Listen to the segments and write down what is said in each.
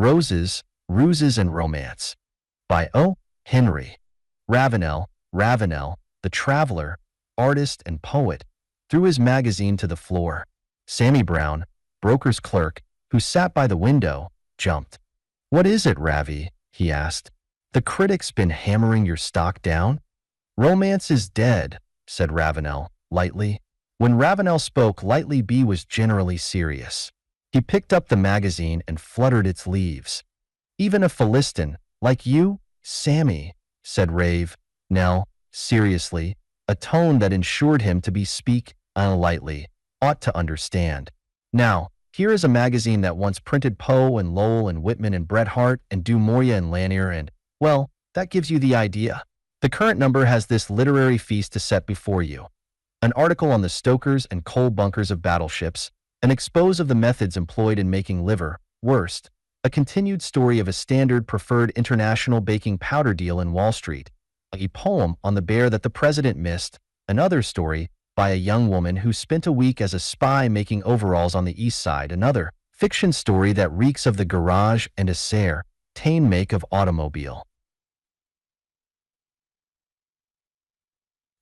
Roses, Ruses and Romance by O. Henry. Ravenel, the traveler, artist and poet, threw his magazine to the floor. Sammy Brown, broker's clerk, who sat by the window, jumped. "What is it, Ravi?" he asked. "The critic's been hammering your stock down?" "Romance is dead," said Ravenel, lightly. When Ravenel spoke lightly, B was generally serious. He picked up the magazine and fluttered its leaves. "Even a Philistine, like you, Sammy," said Nell, seriously, a tone that ensured him to speak lightly, "ought to understand. Now, here is a magazine that once printed Poe and Lowell and Whitman and Bret Harte and Du Maurier and Lanier and, well, that gives you the idea. The current number has this literary feast to set before you. An article on the stokers and coal bunkers of battleships, an expose of the methods employed in making liver, worst, a continued story of a standard preferred international baking powder deal in Wall Street, a poem on the bear that the president missed, another story by a young woman who spent a week as a spy making overalls on the East Side, another fiction story that reeks of the garage and a tame make of automobile.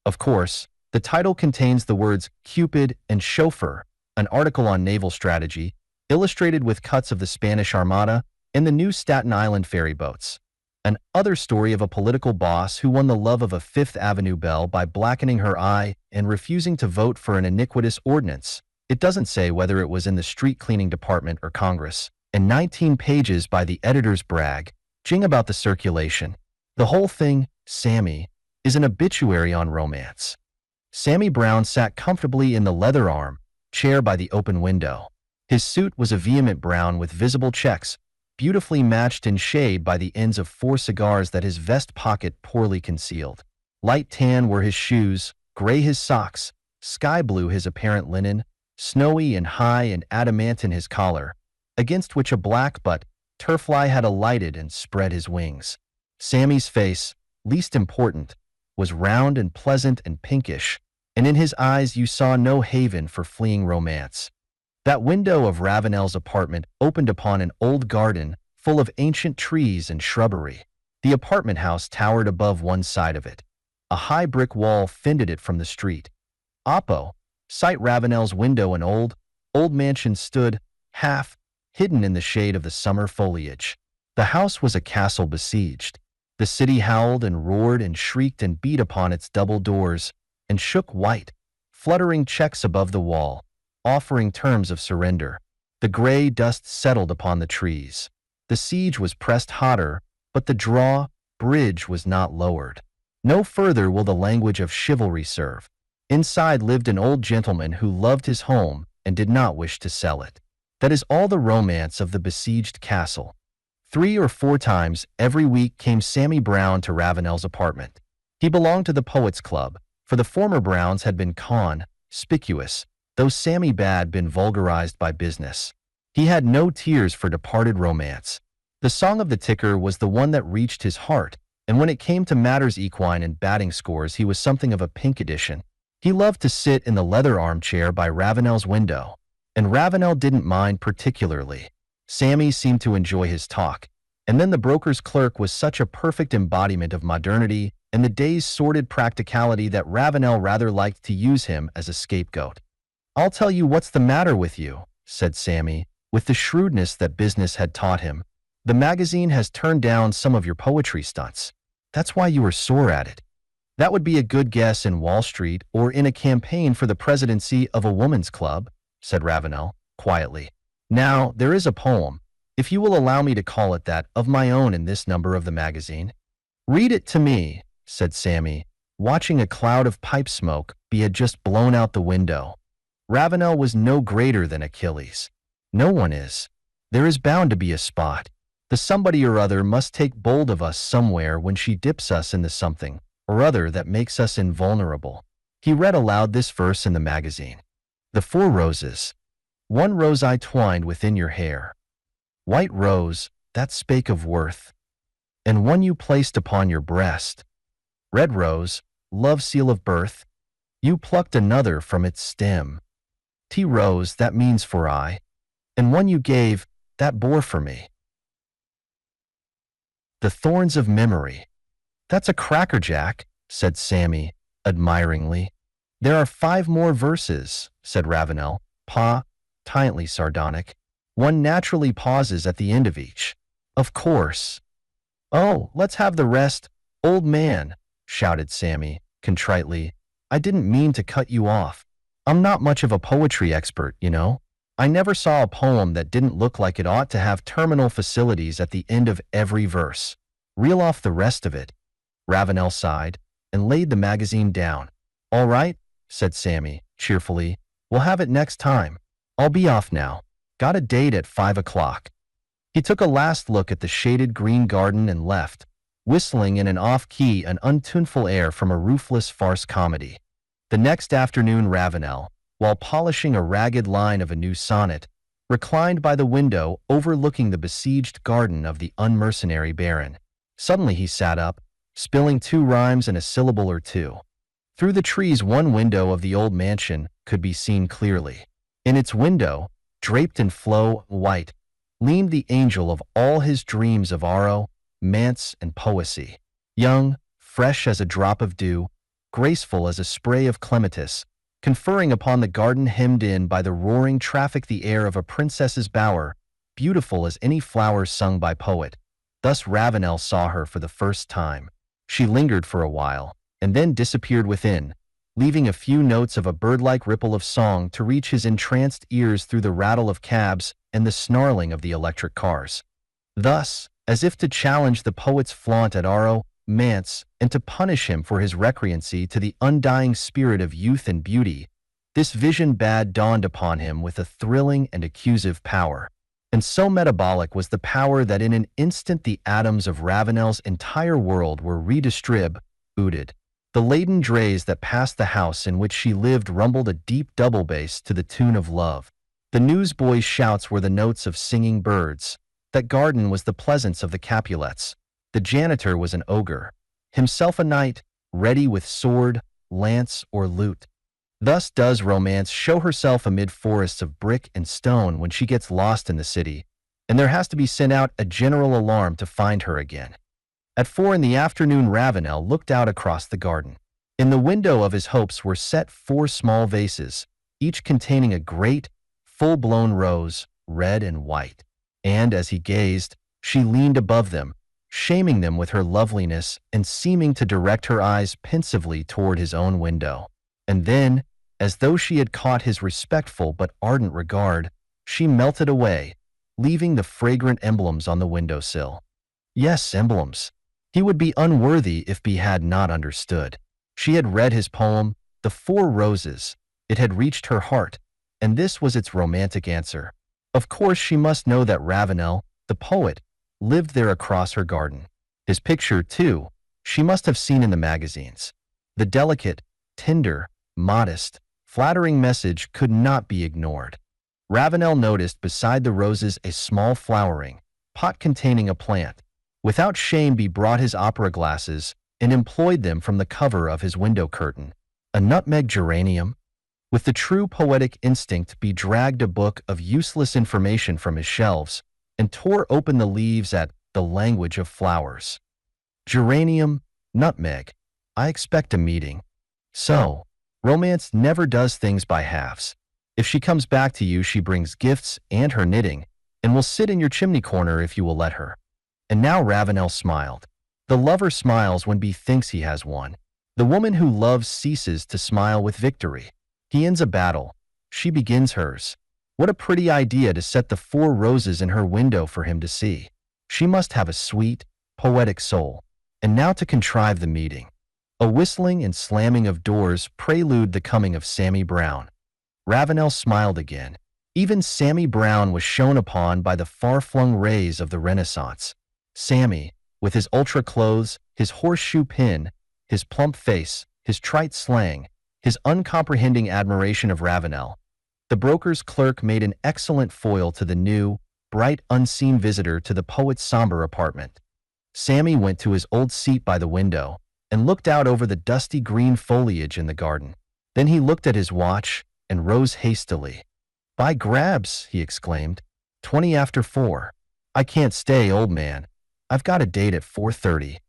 Of course, the title contains the words Cupid and chauffeur, an article on naval strategy, illustrated with cuts of the Spanish Armada and the new Staten Island ferry boats. An other story of a political boss who won the love of a Fifth Avenue belle by blackening her eye and refusing to vote for an iniquitous ordinance. It doesn't say whether it was in the street cleaning department or Congress. And 19 pages by the editor's jing about the circulation. The whole thing, Sammy, is an obituary on romance. Sammy Brown sat comfortably in the leather arm chair by the open window. His suit was a vehement brown with visible checks, beautifully matched in shade by the ends of 4 cigars that his vest pocket poorly concealed. Light tan were his shoes, gray his socks, sky blue his apparent linen, snowy and high and adamantine his collar, against which a black turfly had alighted and spread his wings. Sammy's face, least important, was round and pleasant and pinkish, and in his eyes you saw no haven for fleeing romance. That window of Ravenel's apartment opened upon an old garden full of ancient trees and shrubbery. The apartment house towered above one side of it. A high brick wall fended it from the street. Opposite Ravenel's window, an old mansion stood, half hidden in the shade of the summer foliage. The house was a castle besieged. The city howled and roared and shrieked and beat upon its double doors and shook white, fluttering checks above the wall, offering terms of surrender. The gray dust settled upon the trees. The siege was pressed hotter, but the drawbridge was not lowered. No further will the language of chivalry serve. Inside lived an old gentleman who loved his home and did not wish to sell it. That is all the romance of the besieged castle. 3 or 4 times every week came Sammy Brown to Ravenel's apartment. He belonged to the Poets Club, for the former Browns had been conspicuous, though Sammy had been vulgarized by business. He had no tears for departed romance. The song of the ticker was the one that reached his heart, and when it came to matters equine and batting scores, he was something of a pink edition. He loved to sit in the leather armchair by Ravenel's window, and Ravenel didn't mind particularly. Sammy seemed to enjoy his talk, and then the broker's clerk was such a perfect embodiment of modernity and the day's sordid practicality that Ravenel rather liked to use him as a scapegoat. "I'll tell you what's the matter with you," said Sammy, with the shrewdness that business had taught him. "The magazine has turned down some of your poetry stunts. That's why you were sore at it. That would be a good guess in Wall Street or in a campaign for the presidency of a woman's club," said Ravenel, quietly. "Now, there is a poem, if you will allow me to call it that, of my own in this number of the magazine." "Read it to me," said Sammy, watching a cloud of pipe smoke he had just blown out the window. Ravenel was no greater than Achilles. No one is. There is bound to be a spot. The somebody or other must take bold of us somewhere when she dips us into something or other that makes us invulnerable. He read aloud this verse in the magazine. "The 4 roses. 1 rose I twined within your hair. White rose, that spake of worth, and one you placed upon your breast. Red rose, love seal of birth, you plucked another from its stem. Tea rose, that means for I, and one you gave, that bore for me. The thorns of memory. That's a crackerjack, said Sammy, admiringly. There are 5 more verses, said Ravenel, tightly sardonic. One naturally pauses at the end of each. Of course. Oh, let's have the rest, old man, shouted Sammy, contritely. I didn't mean to cut you off. I'm not much of a poetry expert, you know. I never saw a poem that didn't look like it ought to have terminal facilities at the end of every verse. Reel off the rest of it. Ravenel sighed and laid the magazine down. All right, said Sammy, cheerfully. We'll have it next time. I'll be off now. Got a date at 5 o'clock. He took a last look at the shaded green garden and left, whistling in an off-key and untuneful air from a roofless farce comedy. The next afternoon Ravenel, while polishing a ragged line of a new sonnet, reclined by the window overlooking the besieged garden of the unmercenary baron. Suddenly he sat up, spilling 2 rhymes and a syllable or two. Through the trees one window of the old mansion could be seen clearly. In its window, draped in flow white, leaned the angel of all his dreams of aro, manse, and poesy. Young, fresh as a drop of dew, graceful as a spray of clematis, conferring upon the garden hemmed in by the roaring traffic the air of a princess's bower, beautiful as any flower sung by poet. Thus Ravenel saw her for the first time. She lingered for a while, and then disappeared within, leaving a few notes of a bird-like ripple of song to reach his entranced ears through the rattle of cabs and the snarling of the electric cars. Thus, as if to challenge the poet's flaunt at aro, manse, and to punish him for his recreancy to the undying spirit of youth and beauty, this vision bad dawned upon him with a thrilling and accusive power. And so metabolic was the power that in an instant the atoms of Ravenel's entire world were redistributed. The laden drays that passed the house in which she lived rumbled a deep double bass to the tune of love. The newsboys' shouts were the notes of singing birds. That garden was the pleasance of the Capulets. The janitor was an ogre, himself a knight, ready with sword, lance, or lute. Thus does romance show herself amid forests of brick and stone when she gets lost in the city, and there has to be sent out a general alarm to find her again. At 4 in the afternoon Ravenel looked out across the garden. In the window of his hopes were set 4 small vases, each containing a great, full-blown rose, red and white. And as he gazed, she leaned above them, shaming them with her loveliness and seeming to direct her eyes pensively toward his own window. And then, as though she had caught his respectful but ardent regard, she melted away, leaving the fragrant emblems on the windowsill. Yes, emblems. He would be unworthy if he had not understood. She had read his poem, The 4 Roses. It had reached her heart, and this was its romantic answer. Of course she must know that Ravenel, the poet, lived there across her garden. His picture, too, she must have seen in the magazines. The delicate, tender, modest, flattering message could not be ignored. Ravenel noticed beside the roses a small flowering pot containing a plant. Without shame he brought his opera glasses and employed them from the cover of his window curtain. A nutmeg geranium? With the true poetic instinct he dragged a book of useless information from his shelves and tore open the leaves at The Language of Flowers. Geranium, nutmeg. I expect a meeting. So, romance never does things by halves. If she comes back to you, she brings gifts and her knitting, and will sit in your chimney corner if you will let her. And now Ravenel smiled. The lover smiles when he thinks he has won. The woman who loves ceases to smile with victory. He ends a battle. She begins hers. What a pretty idea to set the 4 roses in her window for him to see. She must have a sweet, poetic soul. And now to contrive the meeting. A whistling and slamming of doors prelude the coming of Sammy Brown. Ravenel smiled again. Even Sammy Brown was shone upon by the far-flung rays of the Renaissance. Sammy, with his ultra clothes, his horseshoe pin, his plump face, his trite slang, his uncomprehending admiration of Ravenel. The broker's clerk made an excellent foil to the new, bright, unseen visitor to the poet's somber apartment. Sammy went to his old seat by the window and looked out over the dusty green foliage in the garden. Then he looked at his watch and rose hastily. By grabs, he exclaimed. 20 after 4. I can't stay, old man. I've got a date at 4:30.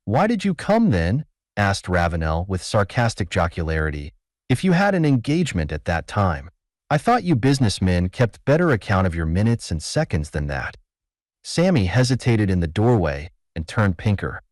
Why did you come then? Asked Ravenel with sarcastic jocularity. If you had an engagement at that time. I thought you businessmen kept better account of your minutes and seconds than that. Sammy hesitated in the doorway and turned pinker.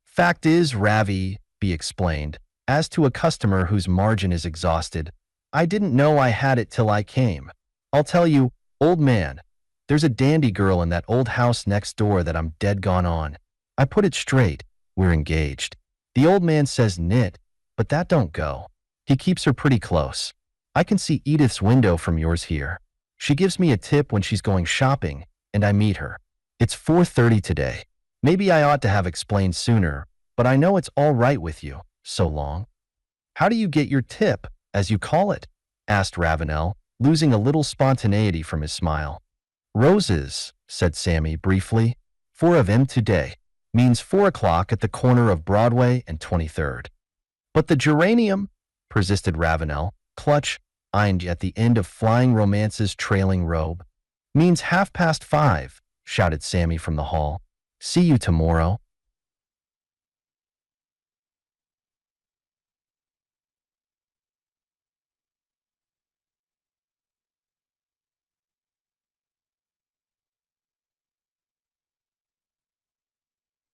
Fact is, Ravi, B explained, as to a customer whose margin is exhausted, I didn't know I had it till I came. I'll tell you, old man, there's a dandy girl in that old house next door that I'm dead gone on. I put it straight, we're engaged. The old man says knit, but that don't go. He keeps her pretty close. I can see Edith's window from yours here. She gives me a tip when she's going shopping, and I meet her. It's 4:30 today. Maybe I ought to have explained sooner, but I know it's all right with you. So long. How do you get your tip, as you call it? Asked Ravenel, losing a little spontaneity from his smile. Roses, said Sammy briefly. 4 of 'em today. Means 4 o'clock at the corner of Broadway and 23rd. But the geranium, persisted Ravenel, clutch, eyed at the end of Flying Romance's trailing robe. Means 5:30, shouted Sammy from the hall. See you tomorrow.